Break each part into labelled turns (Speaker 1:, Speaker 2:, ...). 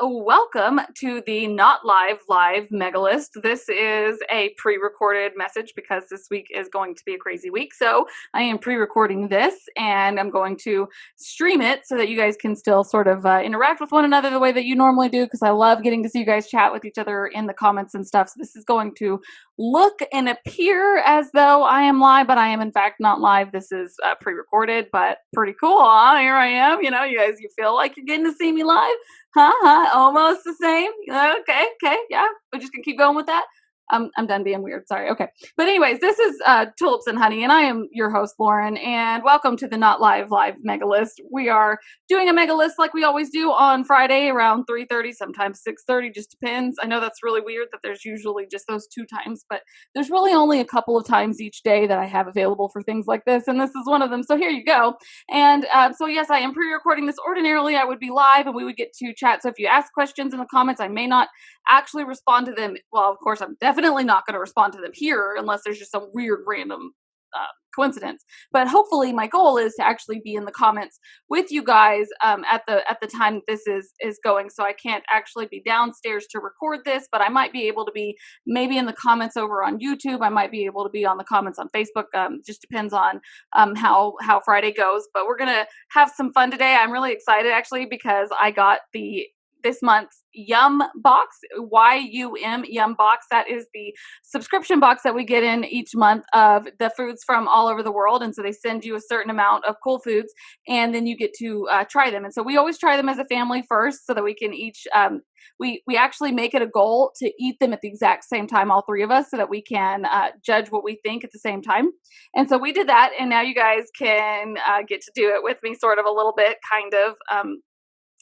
Speaker 1: Welcome to the not live megalist. This is a pre-recorded message because this week is going to be a crazy week. So I am pre-recording this and I'm going to stream it so that you guys can still sort of interact with one another the way that you normally do, because I love getting to see you guys chat with each other in the comments and stuff. So this is going to look and appear as though I am live, but I am in fact not live. This is pre-recorded, but pretty cool. Huh? Here I am. You know, you guys, you feel like you're getting to see me live? Almost the same. Okay, yeah. We're just gonna keep going with that. I'm done being weird. Sorry. Okay. But anyways, this is Tulips and Honey, and I am your host, Lauren, and welcome to the Not Live Megalist. We are doing a megalist like we always do on Friday around 3:30, sometimes 6:30, just depends. I know that's really weird that there's usually just those two times, but there's really only a couple of times each day that I have available for things like this, and this is one of them. So here you go. And so yes, I am pre-recording this. Ordinarily, I would be live and we would get to chat. So if you ask questions in the comments, I may not actually respond to them. Well, of course, I'm definitely not going to respond to them here unless there's just some weird random coincidence. But hopefully my goal is to actually be in the comments with you guys at the time that this is going. So I can't actually be downstairs to record this, but I might be able to be maybe in the comments over on YouTube. I might be able to be on the comments on Facebook. Just depends on how Friday goes. But we're gonna have some fun today. I'm really excited actually because I got this month's Yum box, YUM Yum box. That is the subscription box that we get in each month of the foods from all over the world. And so they send you a certain amount of cool foods and then you get to try them. And so we always try them as a family first so that we can each, we actually make it a goal to eat them at the exact same time, all three of us, so that we can judge what we think at the same time. And so we did that. And now you guys can get to do it with me sort of a little bit, kind of.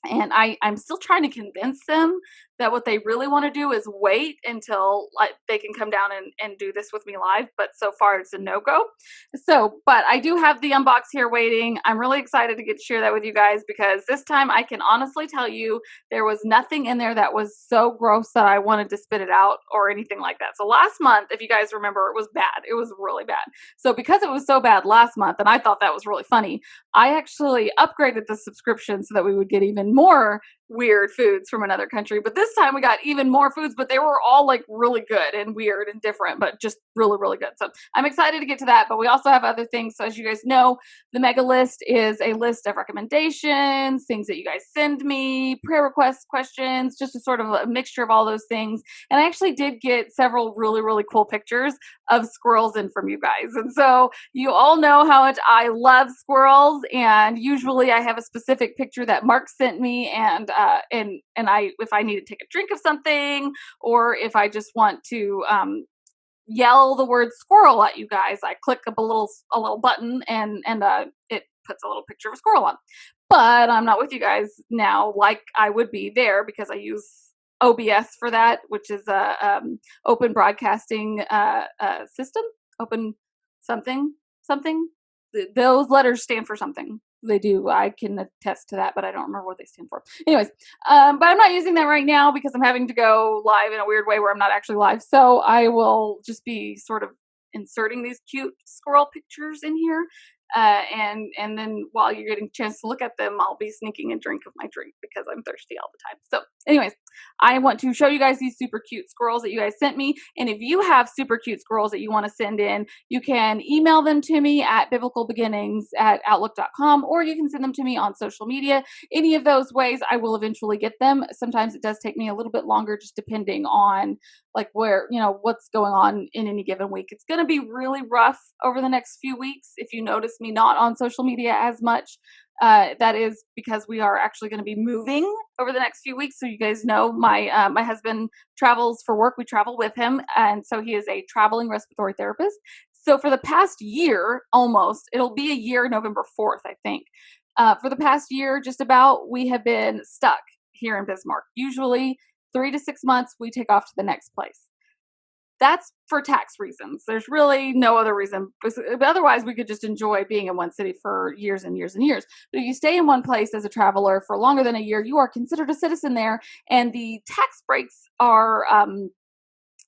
Speaker 1: And I'm still trying to convince them that what they really want to do is wait until they can come down and do this with me live. But so far it's a no-go. So, but I do have the unbox here waiting. I'm really excited to get to share that with you guys because this time I can honestly tell you there was nothing in there that was so gross that I wanted to spit it out or anything like that. So last month, if you guys remember, it was bad. It was really bad. So because it was so bad last month, and I thought that was really funny, I actually upgraded the subscription so that we would get even more weird foods from another country. But this time we got even more foods, but they were all like really good and weird and different, but just really, really good. So I'm excited to get to that. But we also have other things. So as you guys know, the mega list is a list of recommendations, things that you guys send me, prayer requests, questions, just a sort of a mixture of all those things. And I actually did get several really, really cool pictures of squirrels in from you guys. And so you all know how much I love squirrels. And usually I have a specific picture that Mark sent me, and if I need to take a drink of something, or if I just want to yell the word squirrel at you guys, I click up a little button and it puts a little picture of a squirrel on. But I'm not with you guys now like I would be there because I use OBS for that, which is a open broadcasting system. Open something. Those letters stand for something. They do. I can attest to that, but I don't remember what they stand for. Anyways, but I'm not using that right now because I'm having to go live in a weird way where I'm not actually live. So I will just be sort of inserting these cute squirrel pictures in here. And then while you're getting a chance to look at them, I'll be sneaking a drink of my drink because I'm thirsty all the time. So anyways, I want to show you guys these super cute squirrels that you guys sent me. And if you have super cute squirrels that you want to send in, you can email them to me at biblicalbeginnings@outlook.com, or you can send them to me on social media. Any of those ways, I will eventually get them. Sometimes it does take me a little bit longer, just depending on like where, what's going on in any given week. It's going to be really rough over the next few weeks. If you notice me not on social media as much, that is because we are actually going to be moving over the next few weeks. So you guys know my husband travels for work. We travel with him, and so he is a traveling respiratory therapist. So for the past year, almost, it'll be a year November 4th, I think. For the past year, just about, we have been stuck here in Bismarck. Usually 3 to 6 months, we take off to the next place. That's for tax reasons. There's really no other reason. Otherwise, we could just enjoy being in one city for years and years and years. But if you stay in one place as a traveler for longer than a year, you are considered a citizen there, and the tax breaks are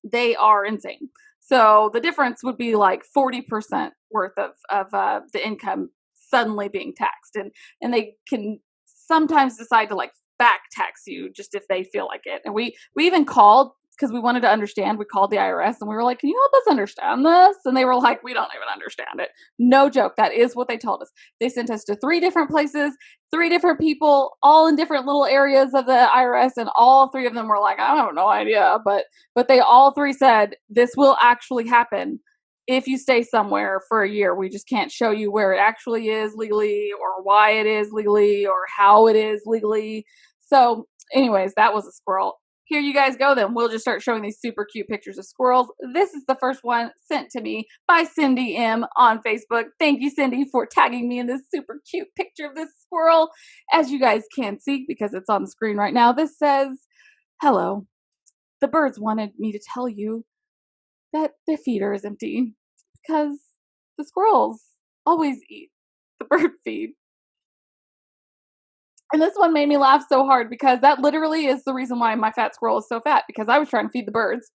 Speaker 1: they are insane. So the difference would be like 40% worth of the income suddenly being taxed, and they can sometimes decide to like back tax you just if they feel like it. And we even called because we wanted to understand. We called the IRS and we were like, "Can you help us understand this?" And they were like, "We don't even understand it." No joke. That is what they told us. They sent us to 3 different places, 3 different people, all in different little areas of the IRS, and all 3 of them were like, "I have no idea," but they all 3 said this will actually happen if you stay somewhere for a year. We just can't show you where it actually is legally, or why it is legally, or how it is legally. So anyways, that was a squirrel. Here you guys go then. We'll just start showing these super cute pictures of squirrels. This is the first one sent to me by Cindy M on Facebook. Thank you, Cindy, for tagging me in this super cute picture of this squirrel. As you guys can see, because it's on the screen right now, this says, "Hello. The birds wanted me to tell you that their feeder is empty because the squirrels always eat the bird feed." And this one made me laugh so hard because that literally is the reason why my fat squirrel is so fat, because I was trying to feed the birds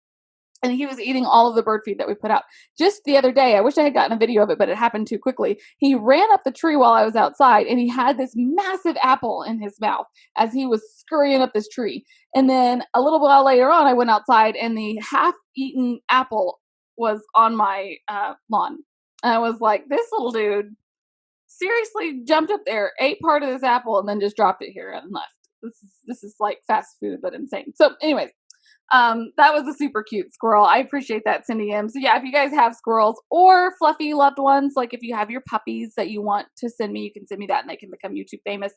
Speaker 1: and he was eating all of the bird feed that we put out. Just the other day, I wish I had gotten a video of it, but it happened too quickly. He ran up the tree while I was outside and he had this massive apple in his mouth as he was scurrying up this tree. And then a little while later on, I went outside and the half-eaten apple was on my lawn. And I was like, this little dude seriously jumped up there, ate part of this apple, and then just dropped it here and left. This is like fast food, but insane. So anyways, that was a super cute squirrel. I appreciate that, Cindy M. So yeah, if you guys have squirrels or fluffy loved ones, like if you have your puppies that you want to send me, you can send me that and they can become YouTube famous.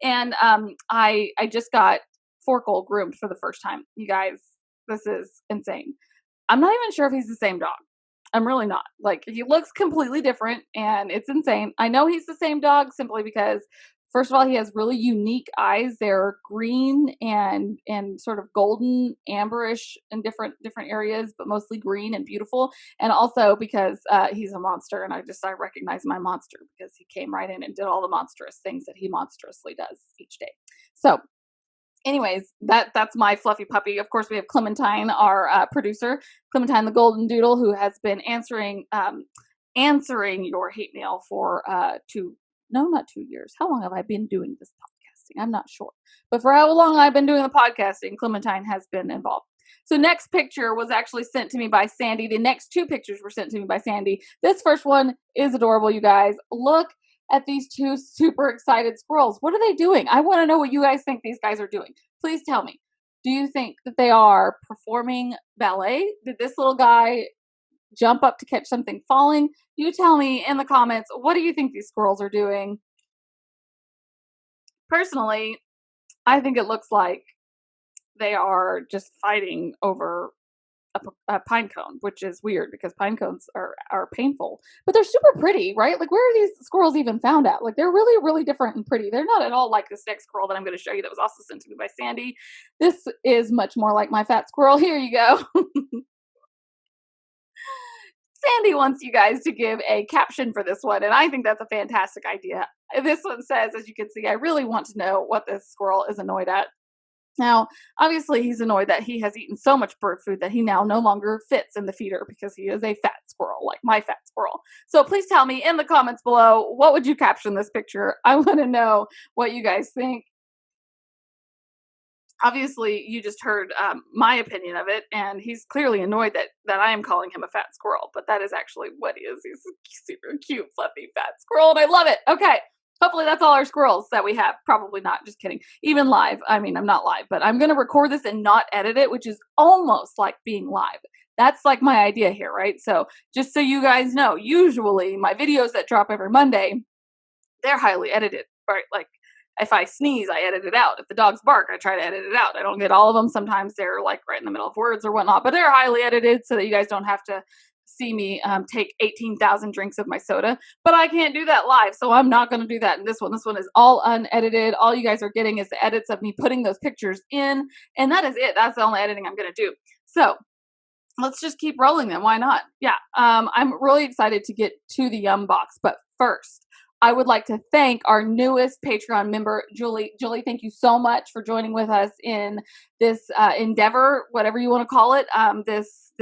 Speaker 1: And I just got Forkle groomed for the first time. You guys, this is insane. I'm not even sure if he's the same dog. I'm really not. Like, he looks completely different and it's insane. I know he's the same dog simply because, first of all, he has really unique eyes. They're green and sort of golden, amberish in different areas, but mostly green and beautiful. And also because he's a monster, and I recognize my monster because he came right in and did all the monstrous things that he monstrously does each day. So anyways, that's my fluffy puppy. Of course, we have Clementine, our producer, Clementine the Golden Doodle, who has been answering your hate mail for not 2 years. How long have I been doing this podcasting? I'm not sure. But for how long I've been doing the podcasting, Clementine has been involved. So next picture was actually sent to me by Sandy. The next 2 pictures were sent to me by Sandy. This first one is adorable, you guys. Look at these 2 super excited squirrels. What are they doing? I want to know what you guys think these guys are doing. Please tell me. Do you think that they are performing ballet? Did this little guy jump up to catch something falling? You tell me in the comments, what do you think these squirrels are doing? Personally, I think it looks like they are just fighting over a pine cone, which is weird because pine cones are painful, but they're super pretty, right? Like, where are these squirrels even found at? Like, they're really, really different and pretty. They're not at all like this next squirrel that I'm going to show you that was also sent to me by Sandy. This is much more like my fat squirrel. Here you go. Sandy wants you guys to give a caption for this one, and I think that's a fantastic idea. This one says, as you can see, I really want to know what this squirrel is annoyed at. Now, obviously, he's annoyed that he has eaten so much bird food that he now no longer fits in the feeder because he is a fat squirrel, like my fat squirrel. So please tell me in the comments below, what would you caption this picture? I want to know what you guys think. Obviously, you just heard my opinion of it, and he's clearly annoyed that I am calling him a fat squirrel, but that is actually what he is. He's a super cute, fluffy fat squirrel, and I love it. Okay, hopefully that's all our squirrels that we have. Probably not, just kidding. Even live, I mean, I'm not live, but I'm going to record this and not edit it, which is almost like being live. That's like my idea here, right? So just so you guys know, usually my videos that drop every Monday, they're highly edited, right? Like if I sneeze, I edit it out. If the dogs bark, I try to edit it out. I don't get all of them. Sometimes they're like right in the middle of words or whatnot, but they're highly edited so that you guys don't have to see me take 18,000 drinks of my soda. But I can't do that live, so I'm not going to do that in this one. This one is all unedited. All you guys are getting is the edits of me putting those pictures in, and that is it. That's the only editing I'm going to do. So let's just keep rolling then. Why not? Yeah. I'm really excited to get to the Yum box, but first, I would like to thank our newest Patreon member, Julie. Julie, thank you so much for joining with us in this endeavor, whatever you want to call it. This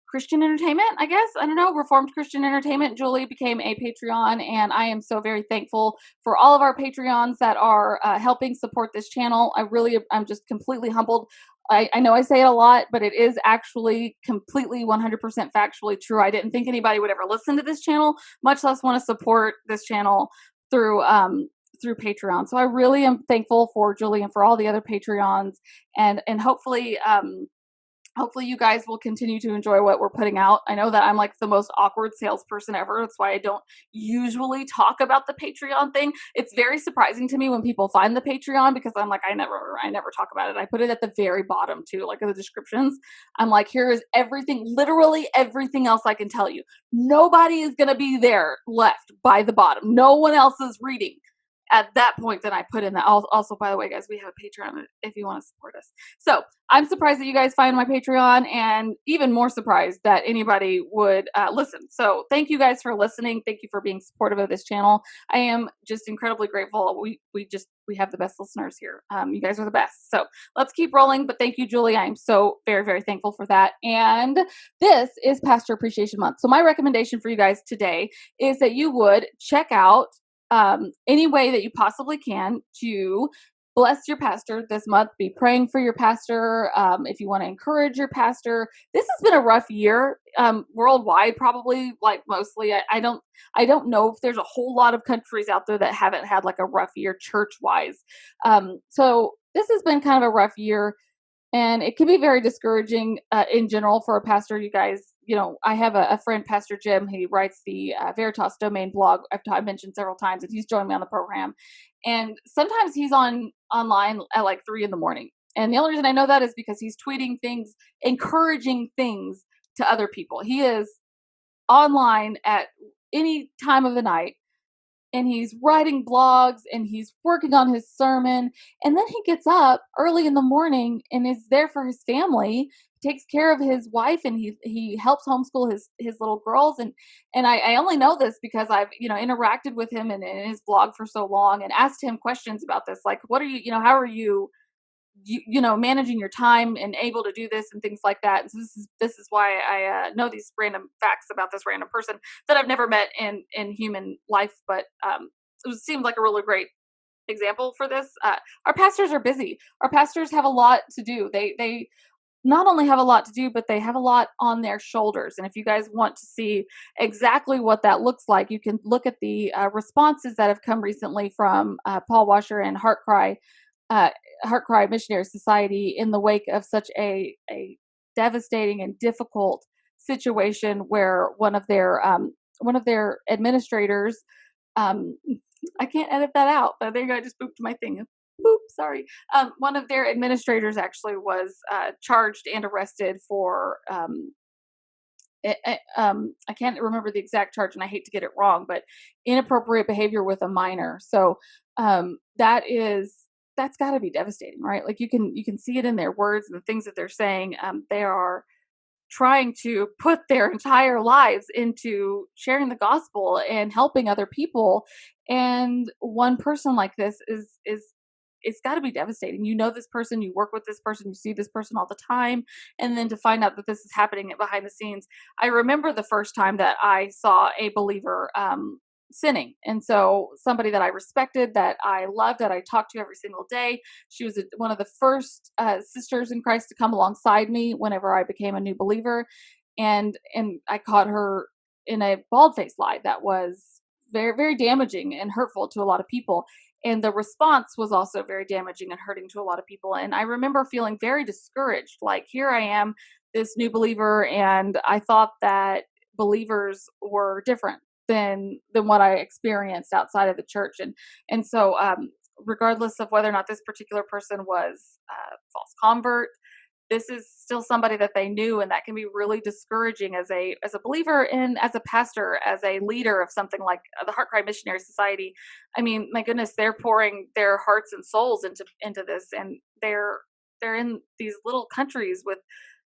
Speaker 1: Christian entertainment, I guess. I don't know, Reformed Christian entertainment. Julie became a Patreon, and I am so very thankful for all of our Patreons that are helping support this channel. I'm just completely humbled. I know I say it a lot, but it is actually completely 100% factually true. I didn't think anybody would ever listen to this channel, much less want to support this channel through Patreon. So I really am thankful for Julie and for all the other Patreons, and hopefully you guys will continue to enjoy what we're putting out. I know that I'm like the most awkward salesperson ever. That's why I don't usually talk about the Patreon thing. It's very surprising to me when people find the Patreon, because I'm like, I never talk about it. I put it at the very bottom too, like in the descriptions. I'm like, here is everything, literally everything else I can tell you. Nobody is going to be there left by the bottom. No one else is reading. At that point, then I put in that. Also, by the way, guys, we have a Patreon if you want to support us. So I'm surprised that you guys find my Patreon, and even more surprised that anybody would listen. So thank you guys for listening. Thank you for being supportive of this channel. I am just incredibly grateful. We have the best listeners here. You guys are the best. So let's keep rolling. But thank you, Julie. I am so very, very thankful for that. And this is Pastor Appreciation Month. So my recommendation for you guys today is that you would check out any way that you possibly can to bless your pastor this month. Be praying for your pastor. If you want to encourage your pastor, this has been a rough year worldwide, probably, like mostly. I don't know if there's a whole lot of countries out there that haven't had like a rough year church wise. So this has been kind of a rough year. And it can be very discouraging in general for a pastor. You guys, I have a friend, Pastor Jim. He writes the Veritas Domain blog. I've mentioned several times, and he's joined me on the program. And sometimes he's online at like 3 in the morning. And the only reason I know that is because he's tweeting things, encouraging things to other people. He is online at any time of the night, and he's writing blogs, and he's working on his sermon. And then he gets up early in the morning and is there for his family, takes care of his wife, and he helps homeschool his little girls. And I only know this because I've, interacted with him in his blog for so long and asked him questions about this. Like, what are you, how are you, managing your time and able to do this and things like that. And so this is why I know these random facts about this random person that I've never met in human life, but it seemed like a really great example for this. Our pastors are busy. Our pastors have a lot to do. They not only have a lot to do, but they have a lot on their shoulders. And if you guys want to see exactly what that looks like, you can look at the responses that have come recently from Paul Washer and Heartcry Missionary Society in the wake of such a devastating and difficult situation where one of their administrators, I can't edit that out, but there you go, I just booped my thing. Boop, sorry. One of their administrators actually was charged and arrested for I can't remember the exact charge, and I hate to get it wrong, but inappropriate behavior with a minor. So that's got to be devastating, right? Like you can see it in their words and the things that they're saying. They are trying to put their entire lives into sharing the gospel and helping other people. And one person like this is it's got to be devastating. You know this person, you work with this person, you see this person all the time, and then to find out that this is happening behind the scenes. I remember the first time that I saw a believer sinning. And so somebody that I respected, that I loved, that I talked to every single day. She was one of the first sisters in Christ to come alongside me whenever I became a new believer. And I caught her in a bald-faced lie that was very, very damaging and hurtful to a lot of people. And the response was also very damaging and hurting to a lot of people. And I remember feeling very discouraged. Like, here I am, this new believer, and I thought that believers were different than what I experienced outside of the church. And so regardless of whether or not this particular person was a false convert, this is still somebody that they knew, and that can be really discouraging as a believer and as a pastor, as a leader of something like the Heart Cry Missionary Society. I mean, my goodness, they're pouring their hearts and souls into this, and they're in these little countries with,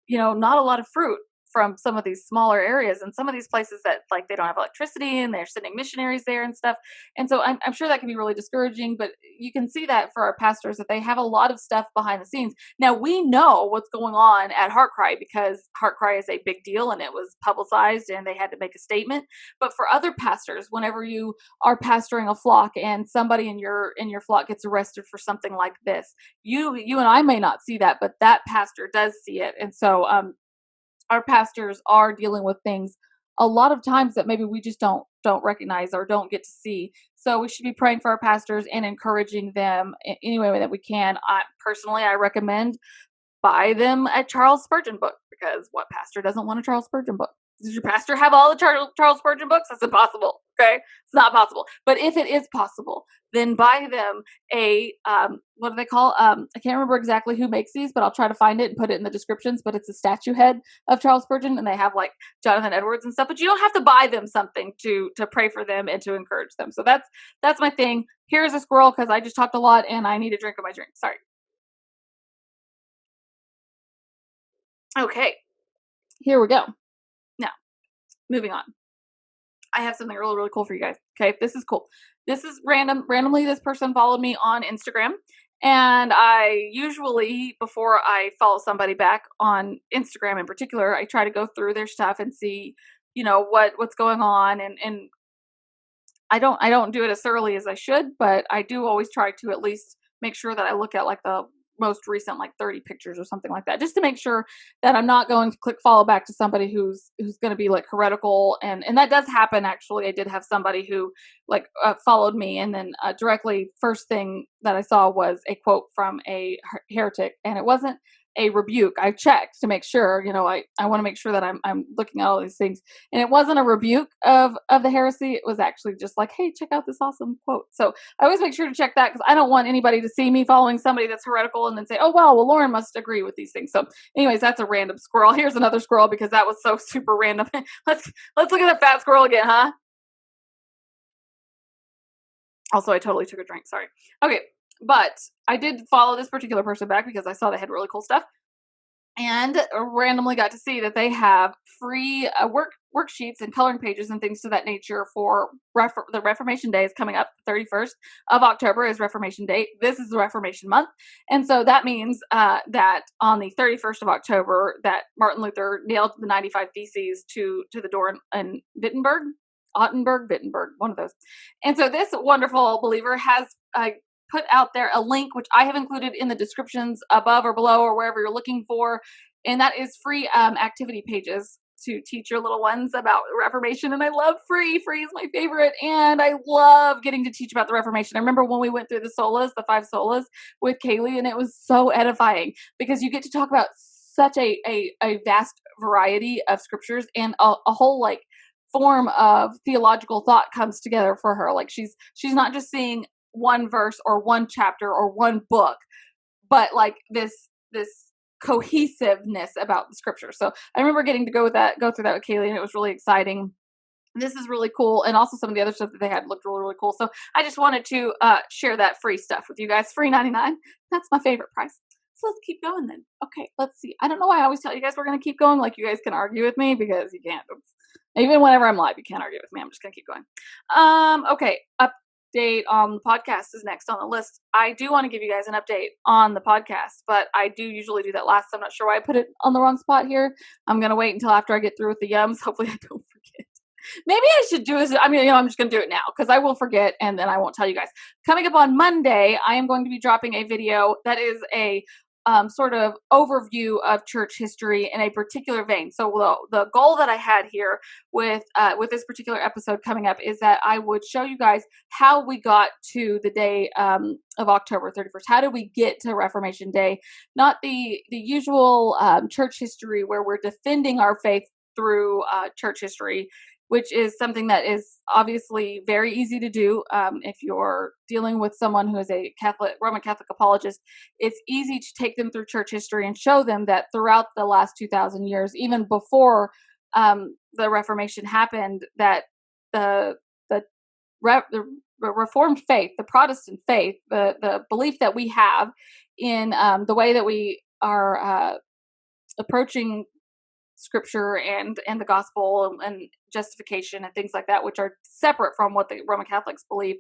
Speaker 1: not a lot of fruit from some of these smaller areas, and some of these places that, like, they don't have electricity, and they're sending missionaries there and stuff. And so I'm sure that can be really discouraging, but you can see that for our pastors, that they have a lot of stuff behind the scenes. Now, we know what's going on at Heart Cry because Heart Cry is a big deal and it was publicized and they had to make a statement. But for other pastors, whenever you are pastoring a flock and somebody in your flock gets arrested for something like this, you and I may not see that, but that pastor does see it. And so our pastors are dealing with things a lot of times that maybe we just don't recognize or don't get to see. So we should be praying for our pastors and encouraging them in any way that we can. I recommend buy them a Charles Spurgeon book, because what pastor doesn't want a Charles Spurgeon book? Does your pastor have all the Charles Spurgeon books? That's impossible. Okay, it's not possible. But if it is possible, then buy them a what do they call? I can't remember exactly who makes these, but I'll try to find it and put it in the descriptions. But it's a statue head of Charles Spurgeon, and they have like Jonathan Edwards and stuff. But you don't have to buy them something to pray for them and to encourage them. So that's my thing. Here's a squirrel, because I just talked a lot and I need a drink of my drink. Sorry. Okay, here we go. Now, moving on. I have something really, really cool for you guys. Okay, this is cool. This is random. Randomly, this person followed me on Instagram. And I usually, before I follow somebody back on Instagram in particular, I try to go through their stuff and see, what's going on. And I don't do it as thoroughly as I should, but I do always try to at least make sure that I look at like the most recent, like 30 pictures or something like that, just to make sure that I'm not going to click follow back to somebody who's going to be like heretical. And that does happen. Actually, I did have somebody who like followed me, and then directly first thing that I saw was a quote from a heretic, and it wasn't a rebuke. I checked to make sure, I want to make sure that I'm looking at all these things. And it wasn't a rebuke of the heresy. It was actually just like, hey, check out this awesome quote. So I always make sure to check that, because I don't want anybody to see me following somebody that's heretical and then say, oh, well, Lauren must agree with these things. So anyways, that's a random squirrel. Here's another squirrel, because that was so super random. Let's look at that fat squirrel again, huh? Also, I totally took a drink. Sorry. Okay. But I did follow this particular person back because I saw they had really cool stuff, and randomly got to see that they have free worksheets and coloring pages and things to that nature for the Reformation Day is coming up. 31st of October is Reformation Day. This is the Reformation month. And so that means that on the 31st of October, that Martin Luther nailed the 95 Theses to the door in Wittenberg, one of those. And so this wonderful believer has put out there a link, which I have included in the descriptions above or below or wherever you're looking for. And that is free activity pages to teach your little ones about Reformation. And I love free. Free is my favorite. And I love getting to teach about the Reformation. I remember when we went through the 5 solas with Kaylee, and it was so edifying, because you get to talk about such a vast variety of scriptures, and a whole like form of theological thought comes together for her. Like she's not just seeing one verse or one chapter or one book, but like this cohesiveness about the scripture. So I remember getting to go through that with Kaylee, and it was really exciting. This is really cool. And also some of the other stuff that they had looked really, really cool. So I just wanted to share that free stuff with you guys. Free 99. That's my favorite price. So let's keep going then. Okay, let's see. I don't know why I always tell you guys we're going to keep going. Like, you guys can argue with me, because you can't. Even whenever I'm live, you can't argue with me. I'm just going to keep going. Okay, up update on the podcast is next on the list. I do want to give you guys an update on the podcast, but I do usually do that last. I'm not sure why I put it on the wrong spot here. I'm going to wait until after I get through with the yums. Hopefully I don't forget. Maybe I should do this. I mean, I'm just going to do it now because I will forget and then I won't tell you guys. Coming up on Monday, I am going to be dropping a video that is a sort of overview of church history in a particular vein. So the goal that I had here with this particular episode coming up is that I would show you guys how we got to the day of October 31st. How did we get to Reformation Day? Not the usual church history where we're defending our faith through church history, which is something that is obviously very easy to do if you're dealing with someone who is a Roman Catholic apologist. It's easy to take them through church history and show them that throughout the last 2,000 years, even before the Reformation happened, that the Reformed faith, the Protestant faith, the belief that we have in the way that we are approaching Scripture and the gospel and justification and things like that, which are separate from what the Roman Catholics believe.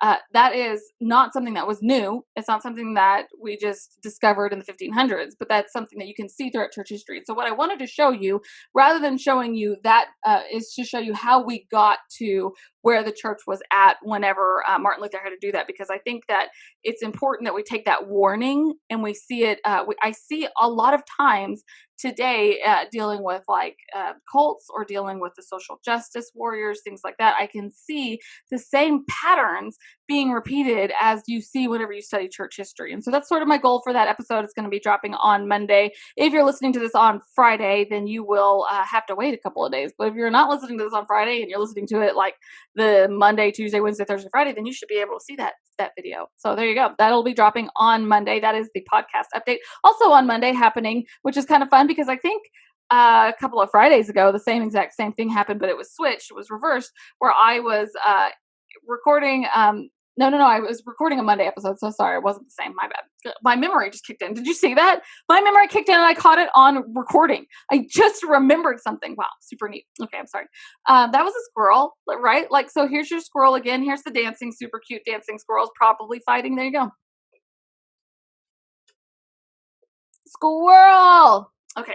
Speaker 1: That is not something that was new. It's not something that we just discovered in the 1500s, but that's something that you can see throughout church history. So what I wanted to show you, rather than showing you that, is to show you how we got to where the church was at whenever Martin Luther had to do that, because I think that it's important that we take that warning and we see it. I see a lot of times today dealing with like cults or dealing with the social justice warriors, things like that. I can see the same patterns being repeated as you see whenever you study church history. And so that's sort of my goal for that episode. It's going to be dropping on Monday. If you're listening to this on Friday, then you will have to wait a couple of days. But if you're not listening to this on Friday and you're listening to it like the Monday, Tuesday, Wednesday, Thursday, Friday, then you should be able to see that video. So there you go. That'll be dropping on Monday. That is the podcast update. Also on Monday happening, which is kind of fun because I think a couple of Fridays ago, the exact same thing happened, but it was switched. It was reversed, where I was recording. No, I was recording a Monday episode. So sorry, it wasn't the same. My bad. My memory just kicked in. Did you see that? My memory kicked in and I caught it on recording. I just remembered something. Wow, super neat. Okay, I'm sorry. That was a squirrel, right? Like, so here's your squirrel again. Here's the dancing, super cute dancing squirrels probably fighting. There you go. Squirrel. Okay.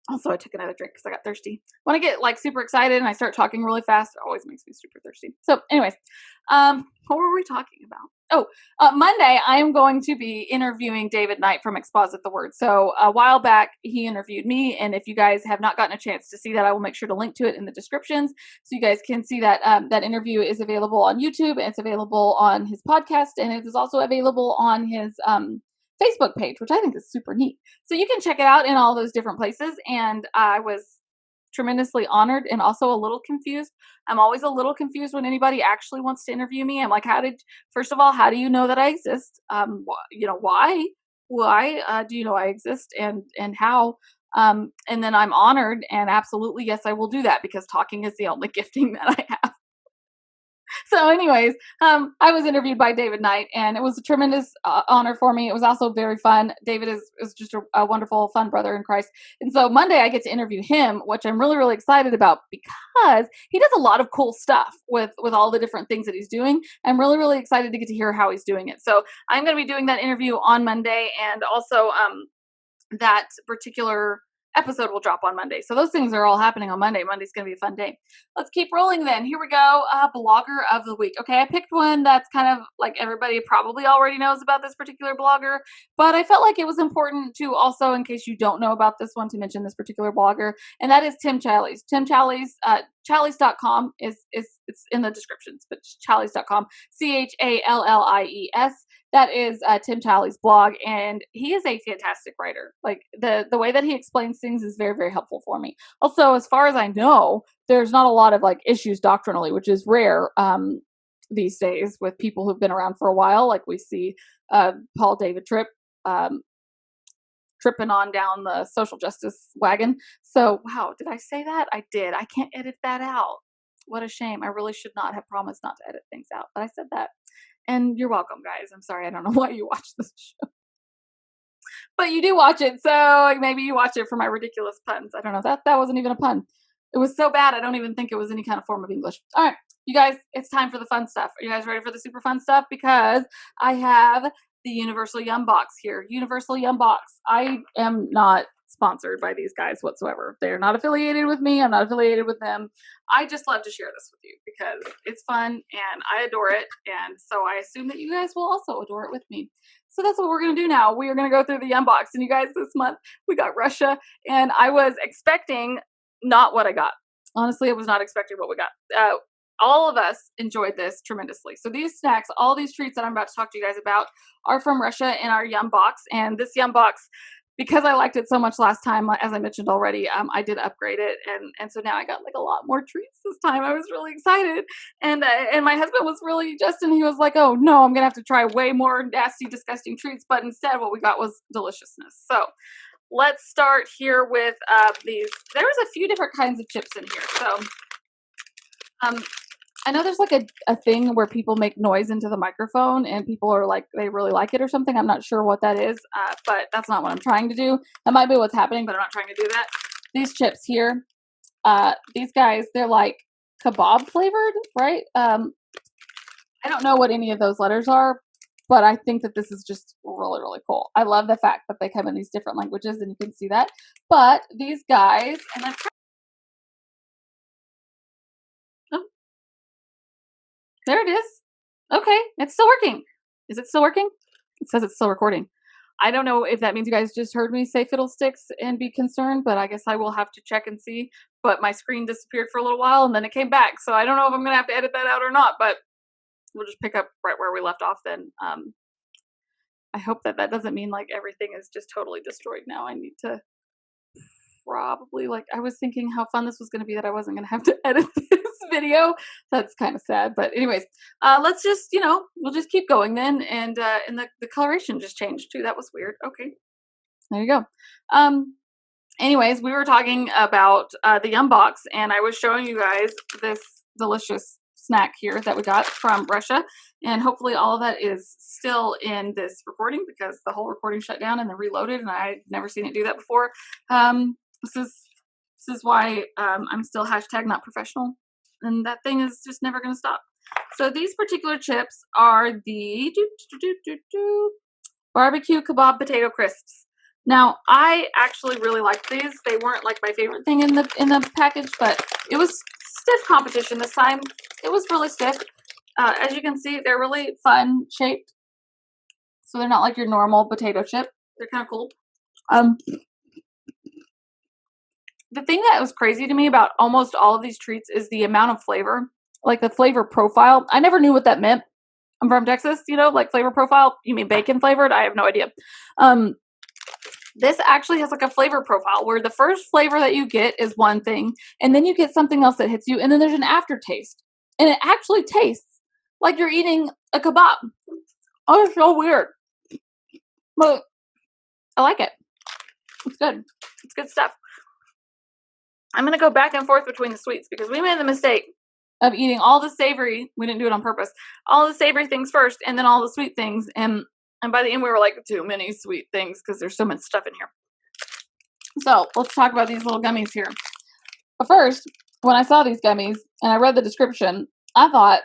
Speaker 1: Also, I took another drink because I got thirsty. When I get like super excited and I start talking really fast, it always makes me super thirsty. So anyways, what were we talking about? Monday, I am going to be interviewing David Knight from Exposit the Word. So a while back, he interviewed me. And if you guys have not gotten a chance to see that, I will make sure to link to it in the descriptions. So you guys can see that that interview is available on YouTube. And it's available on his podcast. And it is also available on his Facebook page, which I think is super neat. So you can check it out in all those different places. And I was tremendously honored and also a little confused. I'm always a little confused when anybody actually wants to interview me. I'm like, first of all, how do you know that I exist? Why do you know I exist and how? And then I'm honored and absolutely, yes, I will do that because talking is the only gifting that I have. So anyways, I was interviewed by David Knight and it was a tremendous honor for me. It was also very fun. David is just a wonderful, fun brother in Christ. And so Monday I get to interview him, which I'm really, really excited about because he does a lot of cool stuff with all the different things that he's doing. I'm really, really excited to get to hear how he's doing it. So I'm going to be doing that interview on Monday, and also that particular episode will drop on Monday. So those things are all happening on Monday. Monday's going to be a fun day. Let's keep rolling then. Here we go. Blogger of the week. Okay, I picked one that's kind of like everybody probably already knows about this particular blogger, but I felt like it was important to also, in case you don't know about this one, to mention this particular blogger, and that is Tim Jellies. Tim Jellies, Jellies.com it's in the descriptions, but Jellies.com, CHALLIES. That is Tim Jellies' blog, and he is a fantastic writer. Like the way that he explains things is very, very helpful for me. Also, as far as I know, there's not a lot of like issues doctrinally, which is rare these days with people who've been around for a while. Like we see Paul David Tripp tripping on down the social justice wagon. So, wow, did I say that? I did. I can't edit that out. What a shame. I really should not have promised not to edit things out, but I said that. And you're welcome, guys. I'm sorry. I don't know why you watch this show, but you do watch it. So maybe you watch it for my ridiculous puns. I don't know. That wasn't even a pun. It was so bad. I don't even think it was any kind of form of English. All right. You guys, it's time for the fun stuff. Are you guys ready for the super fun stuff? Because I have the Universal Yum Box here. Universal Yum Box. I am not sponsored by these guys whatsoever. They're not affiliated with me. I'm not affiliated with them. I just love to share this with you because it's fun and I adore it. And so I assume that you guys will also adore it with me. So that's what we're going to do now. We are going to go through the Yum Box. And you guys, this month we got Russia, and I was expecting not what I got. Honestly, I was not expecting what we got. All of us enjoyed this tremendously. So these snacks, all these treats that I'm about to talk to you guys about are from Russia in our Yum Box. And this Yum Box, because I liked it so much last time, as I mentioned already, I did upgrade it. And so now I got like a lot more treats this time. I was really excited. And my husband was really, Justin, he was like, oh no, I'm going to have to try way more nasty, disgusting treats. But instead what we got was deliciousness. So let's start here with these. There was a few different kinds of chips in here. So I know there's like a thing where people make noise into the microphone and people are like, they really like it or something. I'm not sure what that is, but that's not what I'm trying to do. That might be what's happening, but I'm not trying to do that. These chips here, these guys, they're like kebab flavored, right? I don't know what any of those letters are, but I think that this is just really, really cool. I love the fact that they come in these different languages and you can see that. But these guys, and I'm there it is. Okay, it's still working. Is it still working? It says it's still recording. I don't know if that means you guys just heard me say fiddlesticks and be concerned, but I guess I will have to check and see. But my screen disappeared for a little while and then it came back. So I don't know if I'm going to have to edit that out or not, but we'll just pick up right where we left off then. I hope that that doesn't mean like everything is just totally destroyed now. I need to probably, like, I was thinking how fun this was going to be that I wasn't going to have to edit this video. That's kind of sad, but anyways, let's just, we'll just keep going then. And the coloration just changed too. That was weird. Okay, there you go. Anyways, we were talking about the Yum Box, and I was showing you guys this delicious snack here that we got from Russia, and hopefully all of that is still in this recording because the whole recording shut down and then reloaded, and I'd never seen it do that before. This is why I'm still hashtag not professional, and that thing is just never going to stop. So these particular chips are the barbecue kebab potato crisps. Now, I actually really liked these. They weren't like my favorite thing in the package, but it was stiff competition this time. It was really stiff. As you can see, they're really fun shaped. So they're not like your normal potato chip. They're kind of cool. The thing that was crazy to me about almost all of these treats is the amount of flavor, like the flavor profile. I never knew what that meant. I'm from Texas, like flavor profile. You mean bacon flavored? I have no idea. This actually has like a flavor profile where the first flavor that you get is one thing, and then you get something else that hits you, and then there's an aftertaste. And it actually tastes like you're eating a kebab. Oh, it's so weird. But I like it. It's good. It's good stuff. I'm going to go back and forth between the sweets because we made the mistake of eating all the savory. We didn't do it on purpose. All the savory things first and then all the sweet things. And by the end, we were like, too many sweet things because there's so much stuff in here. So let's talk about these little gummies here. But first, when I saw these gummies and I read the description, I thought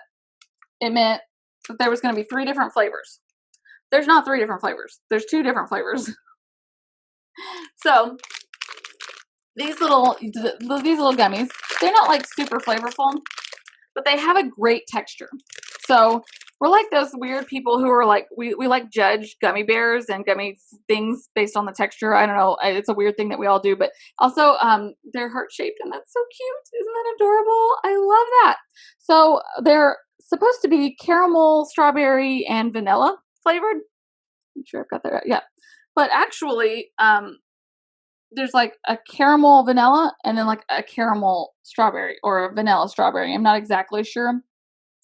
Speaker 1: it meant that there was going to be 3 different flavors. There's not 3 different flavors. There's 2 different flavors. So these little gummies, they're not like super flavorful, but they have a great texture. So we're like those weird people who are like, we like judge gummy bears and gummy things based on the texture. I don't know. It's a weird thing that we all do, but also they're heart-shaped and that's so cute. Isn't that adorable? I love that. So they're supposed to be caramel, strawberry, and vanilla flavored. I'm sure I've got that right. Yeah. But actually, there's like a caramel vanilla and then like a caramel strawberry or a vanilla strawberry. I'm not exactly sure,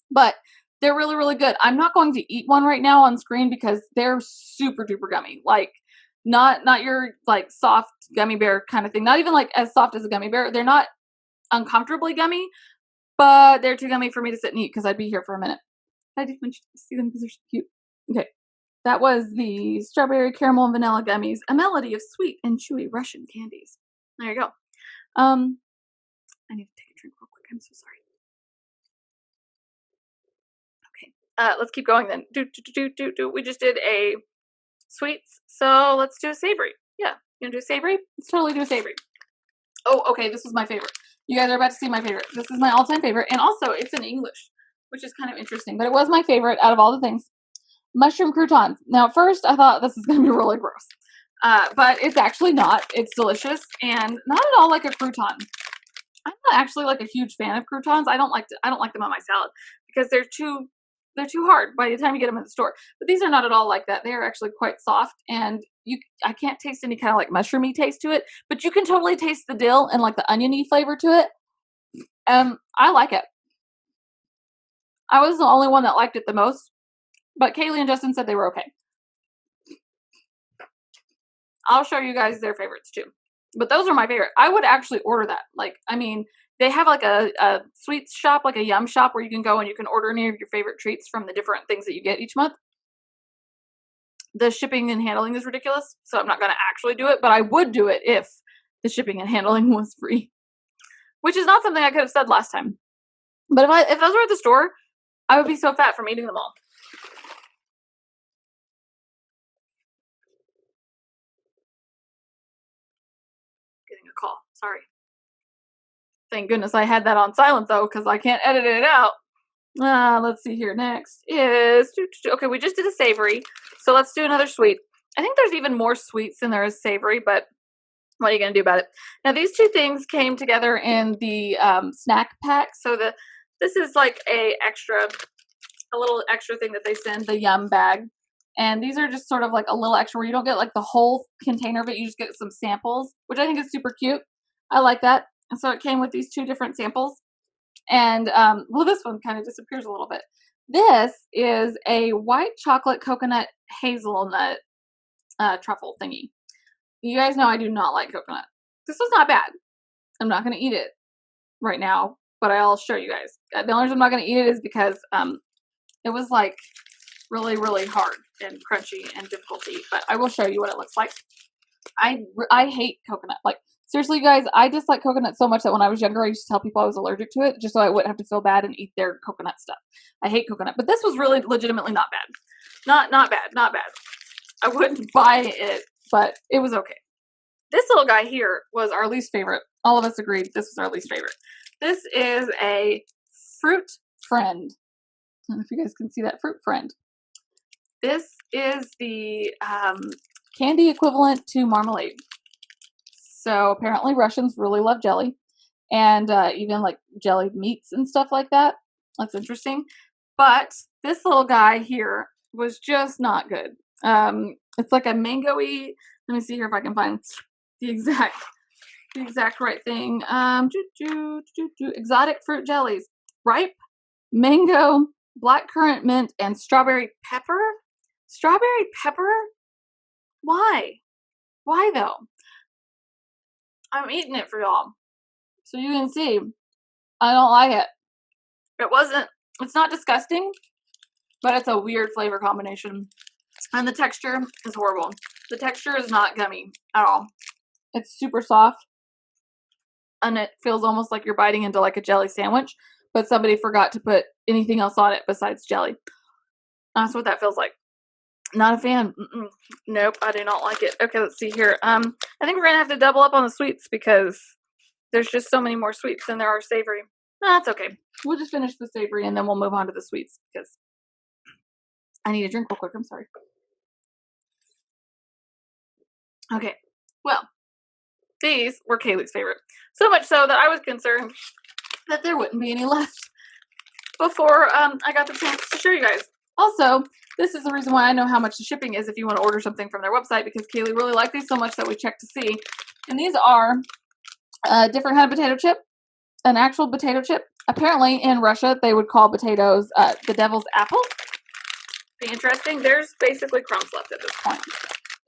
Speaker 1: but they're really, really good. I'm not going to eat one right now on screen because they're super duper gummy. Like not your like soft gummy bear kind of thing. Not even like as soft as a gummy bear. They're not uncomfortably gummy, but they're too gummy for me to sit and eat because I'd be here for a minute. I just want you to see them because they're so cute. Okay. That was the strawberry, caramel, and vanilla gummies, a melody of sweet and chewy Russian candies. There you go. I need to take a drink real quick. I'm so sorry. Let's keep going then. We just did a sweets, so let's do a savory. Yeah, you gonna do a savory? Let's totally do a savory. Oh, okay, this is my favorite. You guys are about to see my favorite. This is my all-time favorite, and also it's in English, which is kind of interesting, but it was my favorite out of all the things. Mushroom croutons. Now, at first, I thought this is going to be really gross, but it's actually not. It's delicious, and not at all like a crouton. I'm not actually like a huge fan of croutons. I don't like them on my salad because they're too hard by the time you get them in the store. But these are not at all like that. They are actually quite soft, and I can't taste any kind of like mushroomy taste to it, but you can totally taste the dill and like the oniony flavor to it. I like it. I was the only one that liked it the most, but Kaylee and Justin said they were okay. I'll show you guys their favorites too. But those are my favorite. I would actually order that. Like, I mean, they have like a sweets shop, like a yum shop where you can go and you can order any of your favorite treats from the different things that you get each month. The shipping and handling is ridiculous, so I'm not going to actually do it, but I would do it if the shipping and handling was free, which is not something I could have said last time. But if those were at the store, I would be so fat from eating them all. Getting a call. Sorry. Thank goodness I had that on silent though, because I can't edit it out. Let's see here. Next is okay. We just did a savory, so let's do another sweet. I think there's even more sweets than there is savory, but what are you gonna do about it? Now these two things came together in the snack pack. So this is like a little extra thing that they send, the yum bag. And these are just sort of like a little extra where you don't get like the whole container of it. You just get some samples, which I think is super cute. I like that. And so it came with these two different samples. And, well, this one kind of disappears a little bit. This is a white chocolate coconut hazelnut truffle thingy. You guys know I do not like coconut. This was not bad. I'm not going to eat it right now, but I'll show you guys. The only reason I'm not going to eat it is because it was like really, really hard and crunchy and difficult to eat. But I will show you what it looks like. I hate coconut. Like, seriously, you guys, I dislike coconut so much that when I was younger, I used to tell people I was allergic to it just so I wouldn't have to feel bad and eat their coconut stuff. I hate coconut. But this was really legitimately not bad. Not bad. I wouldn't buy it, but it was okay. This little guy here was our least favorite. All of us agreed this was our least favorite. This is a fruit friend. I don't know if you guys can see that fruit friend. This is the candy equivalent to marmalade. So apparently Russians really love jelly, and even like jellied meats and stuff like that. That's interesting. But this little guy here was just not good. It's like a mango-y. Let me see here if I can find the exact right thing. Exotic fruit jellies, ripe mango, blackcurrant mint, and strawberry pepper. Strawberry pepper? Why? Why though? I'm eating it for y'all, so you can see I don't like it. It's not disgusting, but it's a weird flavor combination. And the texture is horrible. The texture is not gummy at all. It's super soft, and it feels almost like you're biting into like a jelly sandwich, but somebody forgot to put anything else on it besides jelly. That's what that feels like. Not a fan. Nope, I do not like it. Okay, let's see here. I think we're gonna have to double up on the sweets because there's just so many more sweets than there are savory. That's okay. We'll just finish the savory and then we'll move on to the sweets because I need a drink real quick. I'm sorry. Okay, well, these were Kaylee's favorite. So much so that I was concerned that there wouldn't be any left before I got the chance to show you guys. Also, this is the reason why I know how much the shipping is if you want to order something from their website, because Kaylee really liked these so much that we checked to see. And these are a different kind of potato chip, an actual potato chip. Apparently in Russia, they would call potatoes the devil's apple. Be interesting. There's basically crumbs left at this point.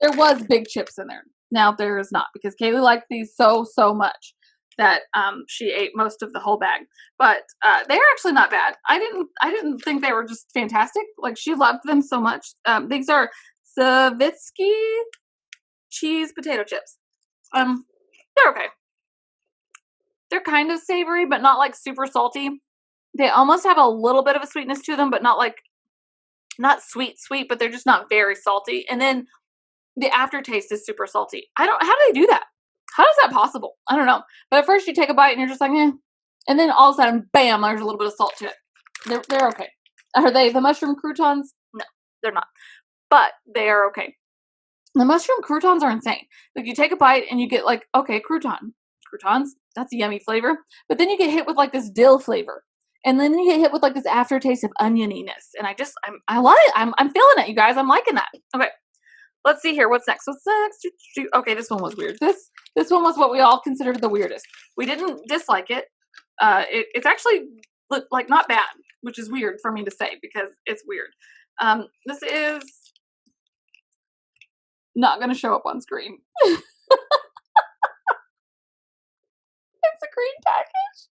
Speaker 1: There was big chips in there. Now there is not, because Kaylee liked these so much that she ate most of the whole bag. But they are actually not bad. I didn't think they were just fantastic. Like, she loved them so much. These are Savitsky cheese potato chips. They're okay. They're kind of savory, but not like super salty. They almost have a little bit of a sweetness to them, but not like not sweet, but they're just not very salty. And then the aftertaste is super salty. How do they do that? How is that possible? I don't know. But at first you take a bite and you're just like, eh. And then all of a sudden, bam, there's a little bit of salt to it. They're okay. Are they the mushroom croutons? No, they're not. But they are okay. The mushroom croutons are insane. Like you take a bite and you get like, okay, croutons, that's a yummy flavor. But then you get hit with like this dill flavor. And then you get hit with like this aftertaste of onioniness. And I love it. I'm feeling it, you guys. I'm liking that. Okay. Let's see here. What's next? Okay, this one was weird. This one was what we all considered the weirdest. We didn't dislike it. It's actually like not bad, which is weird for me to say because it's weird. This is not going to show up on screen. It's a green package.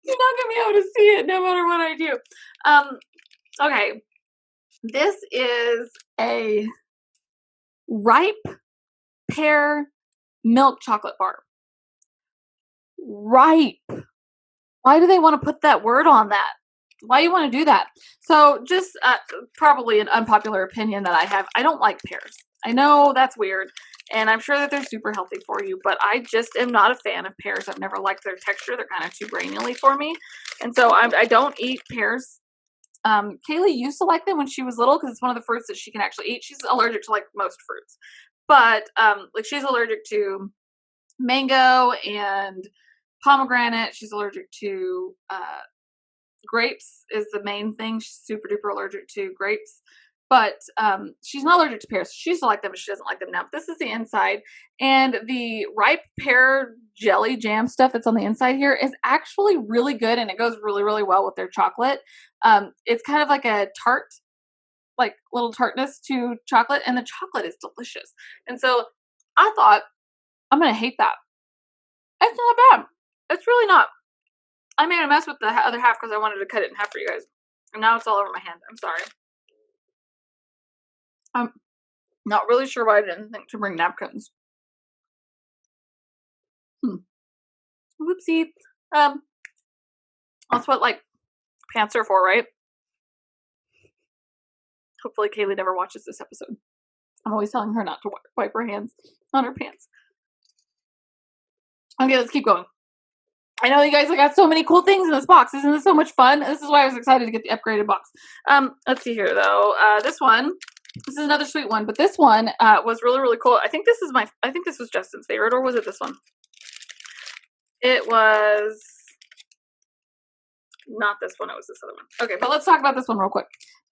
Speaker 1: You're not going to be able to see it no matter what I do. Okay. This is a ripe pear milk chocolate bar. Ripe. Why do they want to put that word on that? Why you want to do that? So just probably an unpopular opinion that I have. I don't like pears. I know that's weird, and I'm sure that they're super healthy for you, but I just am not a fan of pears. I've never liked their texture. They're kind of too granular for me, and so I don't eat pears. Kaylee used to like them when she was little because it's one of the fruits that she can actually eat. She's allergic to like most fruits, but like she's allergic to mango and pomegranate. She's allergic to grapes is the main thing. She's super duper allergic to grapes, but she's not allergic to pears. She used to like them, but she doesn't like them now. But this is the inside, and the ripe pear jelly jam stuff that's on the inside here is actually really good, and it goes really, really well with their chocolate. It's kind of like a tart, like little tartness to chocolate, and the chocolate is delicious. And so I thought, I'm gonna hate that. It's not bad. It's really not. I made a mess with the other half because I wanted to cut it in half for you guys. And now it's all over my hand. I'm sorry. I'm not really sure why I didn't think to bring napkins. Whoopsie. That's what like pants are for, right? Hopefully Kaylee never watches this episode. I'm always telling her not to wipe her hands on her pants. Okay, let's keep going. I know you guys, I got so many cool things in this box. Isn't this so much fun? This is why I was excited to get the upgraded box. Let's see here though. This is another sweet one, but this one was really, really cool. I think this was Justin's favorite, or was it this one? It was not this one, it was this other one. Okay, but let's talk about this one real quick.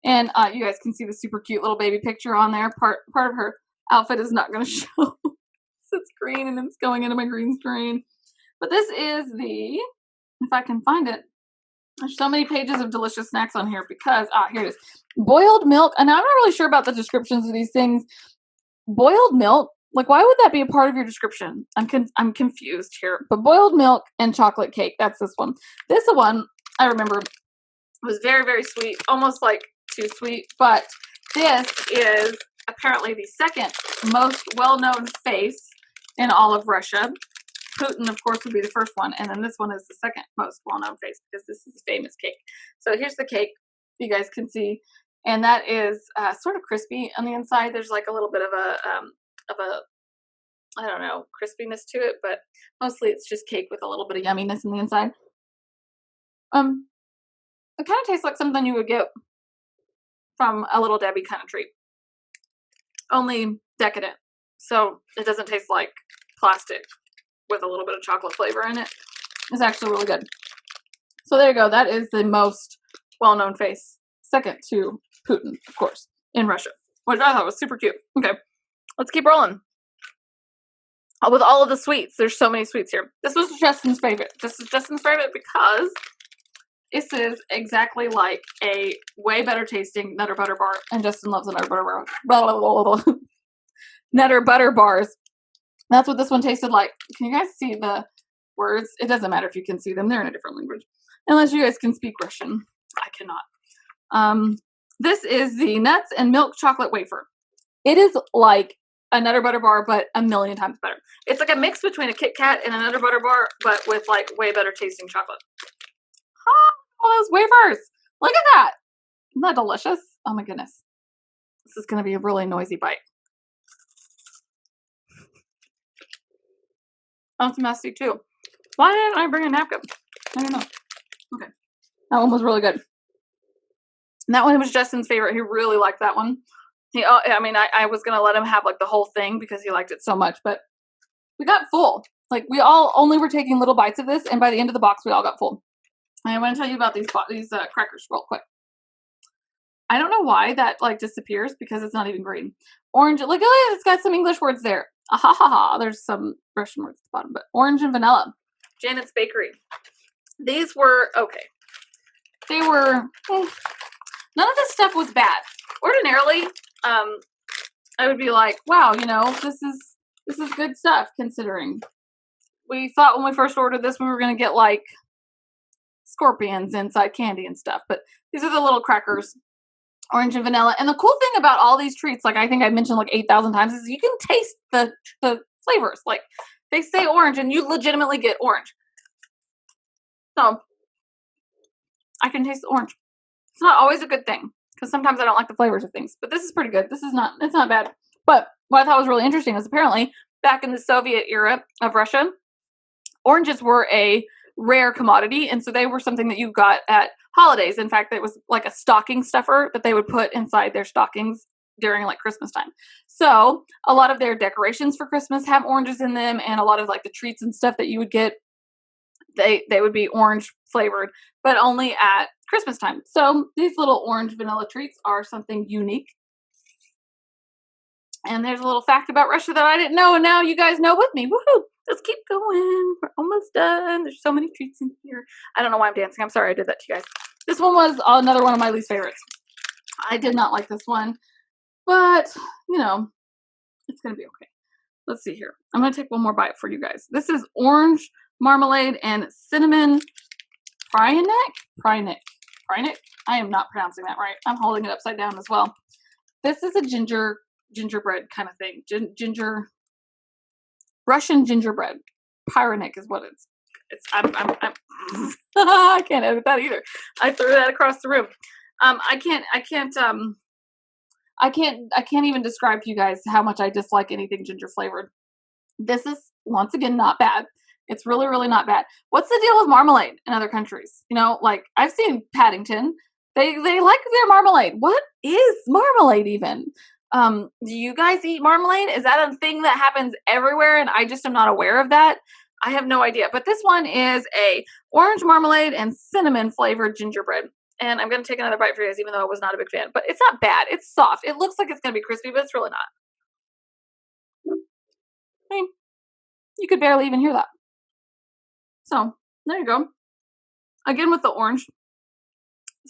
Speaker 1: And you guys can see the super cute little baby picture on there. Part of her outfit is not going to show. It's green and it's going into my green screen. But this is if I can find it, there's so many pages of delicious snacks on here because, here it is. Boiled milk, and I'm not really sure about the descriptions of these things. Boiled milk, like why would that be a part of your description? I'm confused here. But boiled milk and chocolate cake, that's this one. This one, I remember, was very, very sweet, almost like too sweet, but this is apparently the second most well-known face in all of Russia. Putin, of course, would be the first one, and then this one is the second most well-known face because this is a famous cake. So here's the cake you guys can see, and that is sort of crispy on the inside. There's like a little bit of a I don't know, crispiness to it, but mostly it's just cake with a little bit of yumminess in the inside. It kind of tastes like something you would get from a Little Debbie kind of treat, only decadent. So it doesn't taste like plastic with a little bit of chocolate flavor in it. It's actually really good. So there you go. That is the most well-known face, second to Putin, of course, in Russia, which I thought was super cute. Okay, let's keep rolling. With all of the sweets, there's so many sweets here. This was Justin's favorite. This is Justin's favorite because this is exactly like a way better tasting Nutter Butter bar, and Justin loves the Nutter Butter bar. Blah, blah, blah, blah, blah. Nutter Butter bars. That's what this one tasted like. Can you guys see the words? It doesn't matter if you can see them. They're in a different language. Unless you guys can speak Russian. I cannot. This is the nuts and milk chocolate wafer. It is like a Nutter Butter bar, but a million times better. It's like a mix between a Kit Kat and a Nutter Butter bar, but with like way better tasting chocolate. All those wafers. Look at that. Isn't that delicious? Oh my goodness. This is going to be a really noisy bite. Oh, it's messy too. Why didn't I bring a napkin? I don't know. Okay. That one was really good. And that one was Justin's favorite. He really liked that one. I was going to let him have like the whole thing because he liked it so much, but we got full. Like we all only were taking little bites of this, and by the end of the box, we all got full. And I want to tell you about these crackers real quick. I don't know why that like disappears because it's not even green. Orange, like oh, it's got some English words there. Ah ha ha ha. There's some Russian words at the bottom, but orange and vanilla. Janet's Bakery. These were okay. They were. None of this stuff was bad. Ordinarily, I would be like, wow, you know, this is good stuff considering. We thought when we first ordered this we were going to get like scorpions inside candy and stuff, but these are the little crackers, orange and vanilla. And the cool thing about all these treats, like I think I mentioned like 8,000 times, is you can taste the flavors. Like they say orange and you legitimately get orange. So I can taste the orange. It's not always a good thing because sometimes I don't like the flavors of things, but this is pretty good. It's not bad. But what I thought was really interesting is apparently back in the Soviet era of Russia, oranges were a rare commodity, and so they were something that you got at holidays. In fact, it was like a stocking stuffer that they would put inside their stockings during like Christmas time. So a lot of their decorations for Christmas have oranges in them, and a lot of like the treats and stuff that you would get, they would be orange flavored, but only at Christmas time. So these little orange vanilla treats are something unique. And there's a little fact about Russia that I didn't know, and now you guys know with me. Woohoo! Let's keep going. We're almost done. There's so many treats in here. I don't know why I'm dancing. I'm sorry I did that to you guys. This one was another one of my least favorites. I did not like this one, but, you know, it's going to be okay. Let's see here. I'm going to take one more bite for you guys. This is orange marmalade and cinnamon Prynick. I am not pronouncing that right. I'm holding it upside down as well. This is a gingerbread kind of thing. Russian gingerbread. Prynick is what it's. I'm I can't edit that either. I threw that across the room. I can't even describe to you guys how much I dislike anything ginger flavored. This is once again not bad. It's really, really not bad. What's the deal with marmalade in other countries? You know, like I've seen Paddington. They like their marmalade. What is marmalade even? Do you guys eat marmalade? Is that a thing that happens everywhere and I just am not aware of that? I have no idea. But this one is a orange marmalade and cinnamon flavored gingerbread. And I'm going to take another bite for you guys, even though I was not a big fan. But it's not bad. It's soft. It looks like it's going to be crispy, but it's really not. I mean, you could barely even hear that. So, there you go. Again with the orange.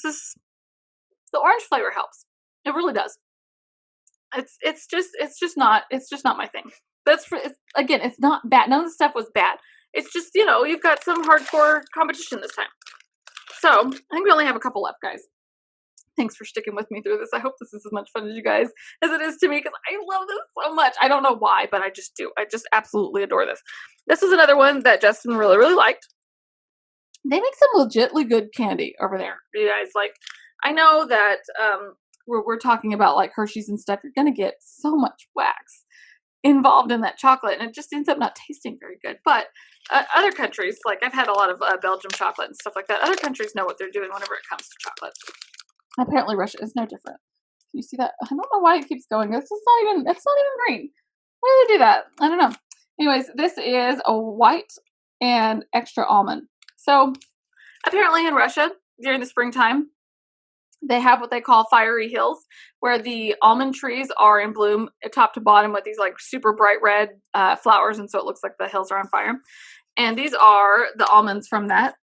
Speaker 1: The orange flavor helps. It really does. It's just not my thing. Again, it's not bad. None of the stuff was bad. It's just, you know, you've got some hardcore competition this time. So I think we only have a couple left, guys. Thanks for sticking with me through this. I hope this is as much fun as you guys as it is to me because I love this so much. I don't know why, but I just do. I just absolutely adore this. This is another one that Justin really, really liked. They make some legitly good candy over there. You guys, like, I know that we're talking about like Hershey's and stuff. You're going to get so much wax involved in that chocolate, and it just ends up not tasting very good. But other countries, like I've had a lot of Belgium chocolate and stuff like that. Other countries know what they're doing whenever it comes to chocolate. Apparently, Russia is no different. Can you see that? I don't know why it keeps going. It's not even green. Why do they do that? I don't know. Anyways, this is a white and extra almond. So apparently in Russia during the springtime, they have what they call fiery hills, where the almond trees are in bloom top to bottom with these like super bright red flowers, and so it looks like the hills are on fire. And these are the almonds from that.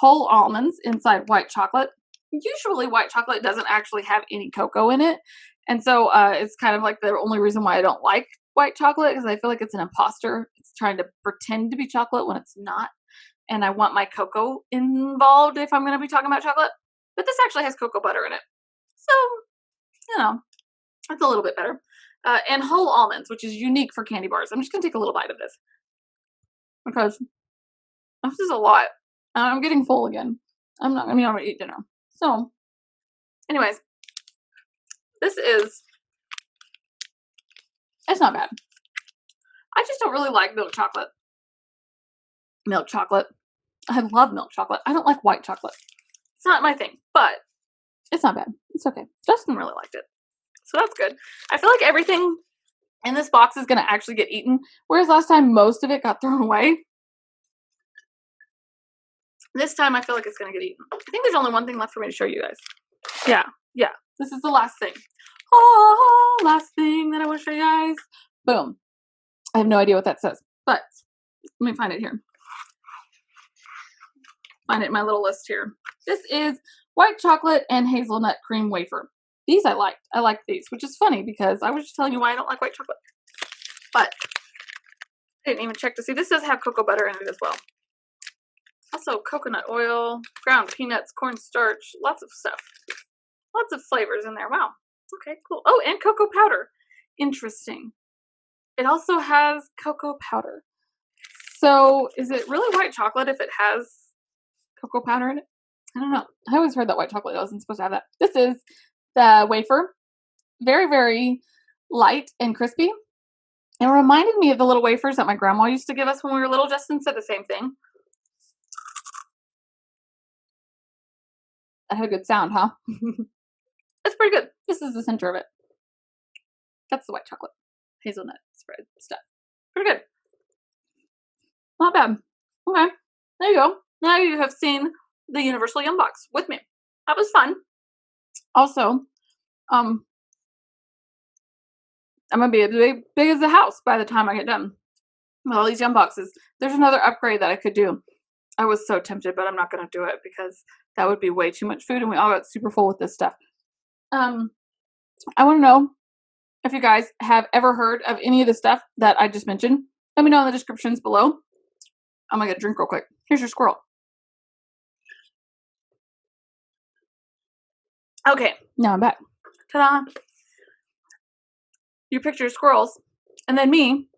Speaker 1: Whole almonds inside white chocolate. Usually white chocolate doesn't actually have any cocoa in it, and so it's kind of like the only reason why I don't like white chocolate, because I feel like it's an imposter. It's trying to pretend to be chocolate when it's not, and I want my cocoa involved if I'm going to be talking about chocolate. But this actually has cocoa butter in it. So, you know, it's a little bit better. And whole almonds, which is unique for candy bars. I'm just going to take a little bite of this because this is a lot. I'm getting full again. I'm not going to be able to eat dinner. So, anyways, It's not bad. I just don't really like milk chocolate. Milk chocolate. I love milk chocolate. I don't like white chocolate. It's not my thing, but it's not bad. It's okay. Justin really liked it. So that's good. I feel like everything in this box is going to actually get eaten, whereas last time most of it got thrown away. This time I feel like it's going to get eaten. I think there's only one thing left for me to show you guys. Yeah. This is the last thing. Oh, last thing that I want to show you guys. Boom. I have no idea what that says, but let me find it here. Find it in my little list here. This is white chocolate and hazelnut cream wafer. These I liked. I like these, which is funny because I was just telling you why I don't like white chocolate. But I didn't even check to see. This does have cocoa butter in it as well. Also coconut oil, ground peanuts, cornstarch, lots of stuff. Lots of flavors in there. Wow. Okay, cool. Oh, and cocoa powder. Interesting. It also has cocoa powder. So is it really white chocolate if it has cocoa powder in it? I don't know. I always heard that white chocolate wasn't supposed to have that. This is the wafer. Very, very light and crispy. It reminded me of the little wafers that my grandma used to give us when we were little. Justin said the same thing. That had a good sound, huh? That's pretty good. This is the center of it. That's the white chocolate. Hazelnut spread stuff. Pretty good. Not bad. Okay. There you go. Now you have seen the Universal Yum Box with me. That was fun. Also, I'm going to be as big as the house by the time I get done with all these Yum Boxes. There's another upgrade that I could do. I was so tempted, but I'm not going to do it because that would be way too much food and we all got super full with this stuff. I want to know if you guys have ever heard of any of the stuff that I just mentioned. Let me know in the descriptions below. I'm going to get a drink real quick. Here's your squirrel. Okay, now I'm back. Ta-da! You picture squirrels, and then me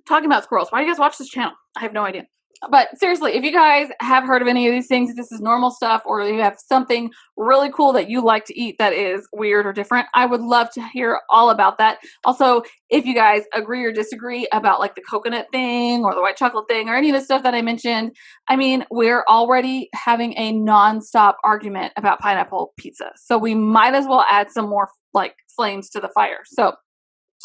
Speaker 1: talking about squirrels. Why do you guys watch this channel? I have no idea. But seriously, if you guys have heard of any of these things, if this is normal stuff, or you have something really cool that you like to eat that is weird or different, I would love to hear all about that. Also, if you guys agree or disagree about like the coconut thing or the white chocolate thing or any of the stuff that I mentioned, I mean, we're already having a nonstop argument about pineapple pizza. So we might as well add some more like flames to the fire. So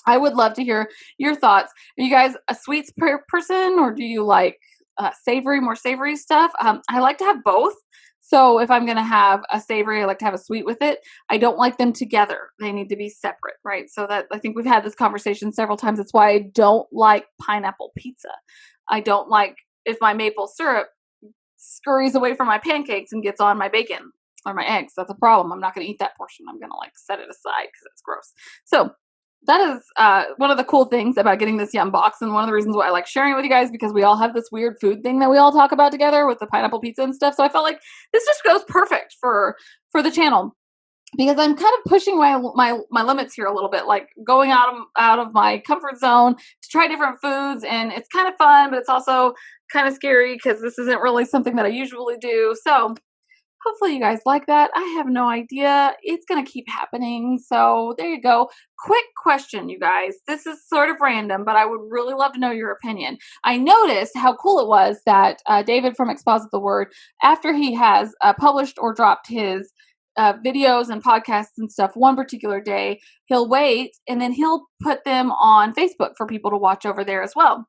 Speaker 1: I would love to hear your thoughts. Are you guys a sweets person, or do you like more savory stuff? I like to have both. So if I'm going to have a savory, I like to have a sweet with it. I don't like them together. They need to be separate, right? So that I think we've had this conversation several times. That's why I don't like pineapple pizza. I don't like if my maple syrup scurries away from my pancakes and gets on my bacon or my eggs. That's a problem. I'm not going to eat that portion. I'm going to like set it aside because it's gross. So that is one of the cool things about getting this Yum Box, and one of the reasons why I like sharing it with you guys, because we all have this weird food thing that we all talk about together with the pineapple pizza and stuff. So I felt like this just goes perfect for the channel, because I'm kind of pushing my limits here a little bit, like going out of my comfort zone to try different foods, and it's kind of fun, but it's also kind of scary because this isn't really something that I usually do. So hopefully you guys like that. I have no idea. It's going to keep happening. So there you go. Quick question, you guys. This is sort of random, but I would really love to know your opinion. I noticed how cool it was that David from Exposit the Word, after he has published or dropped his videos and podcasts and stuff one particular day, he'll wait and then he'll put them on Facebook for people to watch over there as well.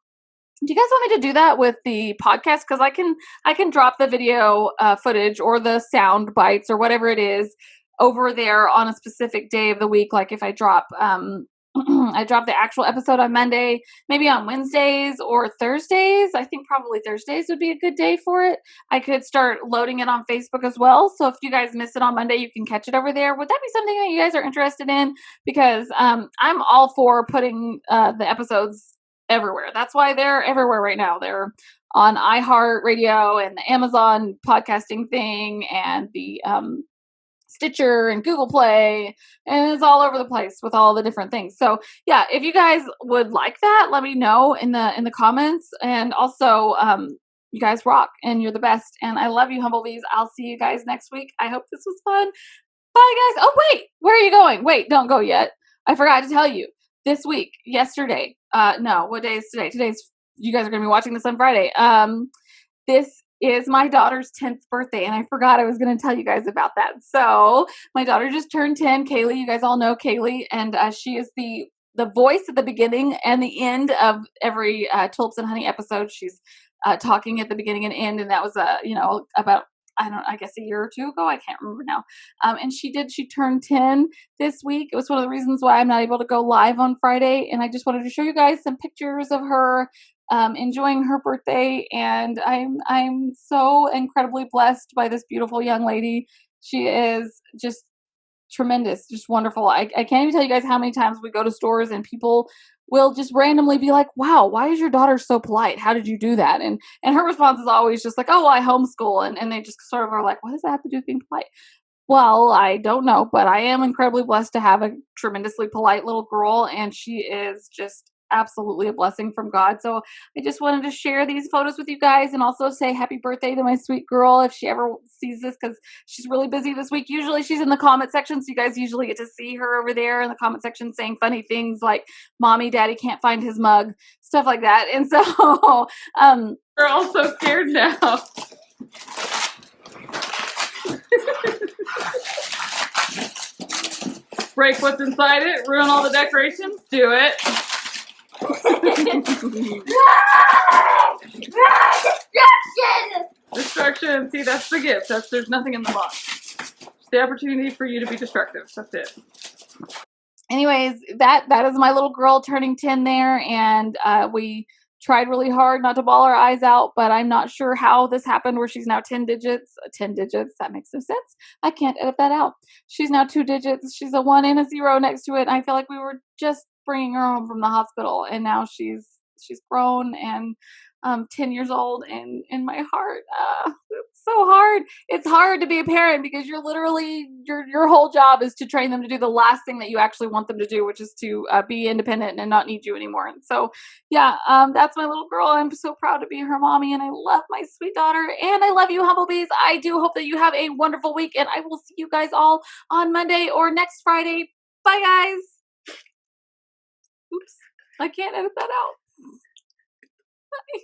Speaker 1: Do you guys want me to do that with the podcast? Because I can drop the video footage or the sound bites or whatever it is over there on a specific day of the week. Like if I drop I drop the actual episode on Monday, maybe on Wednesdays or Thursdays. I think probably Thursdays would be a good day for it. I could start loading it on Facebook as well. So if you guys miss it on Monday, you can catch it over there. Would that be something that you guys are interested in? Because I'm all for putting the episodes everywhere. That's why they're everywhere right now. They're on iHeartRadio and the Amazon podcasting thing and the Stitcher and Google Play, and it's all over the place with all the different things. So yeah, if you guys would like that, let me know in the comments. And also, you guys rock and you're the best. And I love you, Humblebees. I'll see you guys next week. I hope this was fun. Bye, guys. Oh, wait. Where are you going? Wait, don't go yet. I forgot to tell you. This week, yesterday, no, what day is today? You guys are going to be watching this on Friday. This is my daughter's 10th birthday, and I forgot I was going to tell you guys about that. So my daughter just turned 10. Kaylee, you guys all know Kaylee, and she is the voice at the beginning and the end of every Tulips and Honey episode. She's talking at the beginning and end, and that was about I guess a year or two ago. I can't remember now. And she turned 10 this week. It was one of the reasons why I'm not able to go live on Friday. And I just wanted to show you guys some pictures of her enjoying her birthday. And I'm so incredibly blessed by this beautiful young lady. She is just tremendous, just wonderful. I can't even tell you guys how many times we go to stores and people will just randomly be like, wow, why is your daughter so polite? How did you do that? And her response is always just like, oh, well, I homeschool. And they just sort of are like, what does that have to do with being polite? Well, I don't know, but I am incredibly blessed to have a tremendously polite little girl, and she is just absolutely a blessing from God. So I just wanted to share these photos with you guys and also say happy birthday to my sweet girl if she ever sees this, because she's really busy this week. Usually she's in the comment section, so you guys usually get to see her over there in the comment section saying funny things like mommy, daddy can't find his mug, stuff like that. And so we're all so scared now. Break what's inside it, ruin all the decorations, do it. Destruction. See, that's the gift. There's nothing in the box. It's the opportunity for you to be destructive. That's it. Anyways, that is my little girl turning 10 there, and we tried really hard not to bawl our eyes out, but I'm not sure how this happened where she's now 10 digits. 10 digits, that makes no sense. I can't edit that out. She's now 2 digits. She's a 1 and a 0 next to it. And I feel like we were just bringing her home from the hospital, and now she's grown and 10 years old, and in my heart, it's so hard. It's hard to be a parent because you're literally, your whole job is to train them to do the last thing that you actually want them to do, which is to be independent and not need you anymore. And so, yeah, that's my little girl. I'm so proud to be her mommy, and I love my sweet daughter, and I love you, Humblebees. I do hope that you have a wonderful week, and I will see you guys all on Monday or next Friday. Bye, guys. Oops, I can't edit that out. Bye.